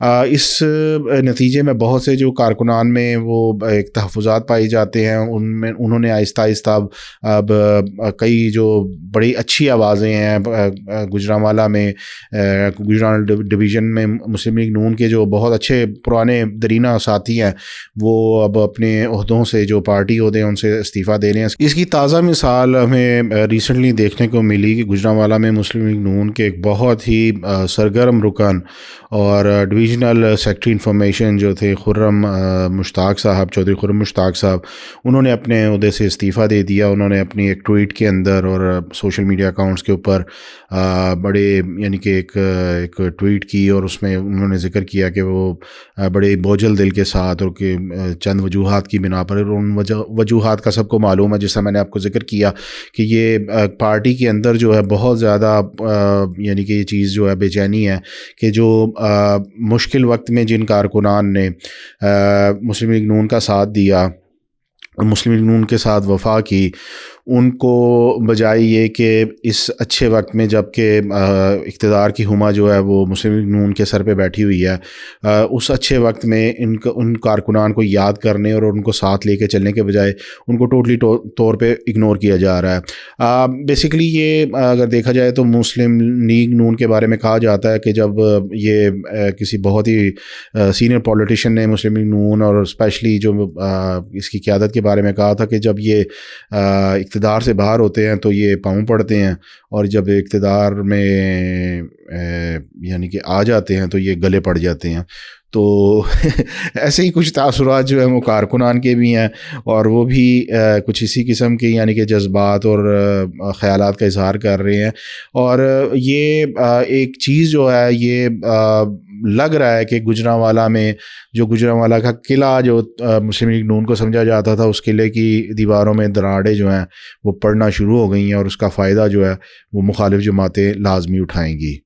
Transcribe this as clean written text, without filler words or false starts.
اس نتیجے میں بہت سے جو کارکنان میں وہ ایک تحفظات پائی جاتے ہیں، ان میں انہوں نے آہستہ آہستہ اب کئی جو بڑی اچھی آوازیں ہیں گوجرانوالہ میں، گوجرانوالہ ڈویژن میں مسلم لیگ نون کے جو بہت اچھے پرانے درینہ ساتھی ہیں، وہ اب اپنے عہدوں سے، جو پارٹی عہدے ہیں ان سے استعفیٰ دے رہے ہیں۔ اس کی تازہ مثال ہمیں ریسنٹلی دیکھنے کو ملی کہ گوجرانوالہ میں مسلم لیگ نون کے ایک بہت ہی سرگرم رکن اور ڈویژنل سیکٹری انفارمیشن جو تھے خرم مشتاق صاحب، چودھری خرم مشتاق صاحب، انہوں نے اپنے عہدے سے استعفیٰ دے دیا۔ انہوں نے اپنی ایک ٹویٹ کے اندر اور سوشل میڈیا اکاؤنٹس کے اوپر بڑے یعنی کہ ایک ٹویٹ کی، اور اس میں انہوں نے ذکر کیا کہ وہ بڑے بوجھل دل کے ساتھ، اور کہ چند وجوہات کی بنا پر، ان وجوہات کا سب کو معلوم ہے، جس سے میں نے آپ کو ذکر کیا کہ یہ پارٹی کے اندر جو ہے بہت زیادہ یعنی کہ یہ چیز جو ہے بے چینی ہے کہ جو مشکل وقت میں جن کارکنان نے مسلم لیگ نون کا ساتھ دیا، مسلم لیگ نون کے ساتھ وفا کی، ان کو بجائے یہ کہ اس اچھے وقت میں جب کہ اقتدار کی ہما جو ہے وہ مسلم لیگ نون کے سر پہ بیٹھی ہوئی ہے، اس اچھے وقت میں ان کارکنان کو یاد کرنے اور ان کو ساتھ لے کے چلنے کے بجائے ان کو ٹوٹلی طور پہ اگنور کیا جا رہا ہے۔ بیسیکلی یہ اگر دیکھا جائے تو مسلم لیگ نون کے بارے میں کہا جاتا ہے کہ جب یہ کسی بہت ہی سینئر پولیٹیشین نے مسلم لیگ نون اور اسپیشلی جو اس کی قیادت کے بارے میں کہا تھا کہ جب یہ اقتدار سے باہر ہوتے ہیں تو یہ پاؤں پڑتے ہیں، اور جب اقتدار میں یعنی کہ آ جاتے ہیں تو یہ گلے پڑ جاتے ہیں۔ تو ایسے ہی کچھ تاثرات جو ہیں وہ کارکنان کے بھی ہیں، اور وہ بھی کچھ اسی قسم کے یعنی کہ جذبات اور خیالات کا اظہار کر رہے ہیں۔ اور یہ ایک چیز جو ہے یہ لگ رہا ہے کہ گوجرانوالہ میں جو گوجرانوالہ کا قلعہ جو مسلم لیگ نون کو سمجھا جاتا تھا، اس قلعے کی دیواروں میں دراڑیں جو ہیں وہ پڑنا شروع ہو گئی ہیں، اور اس کا فائدہ جو ہے وہ مخالف جماعتیں لازمی اٹھائیں گی۔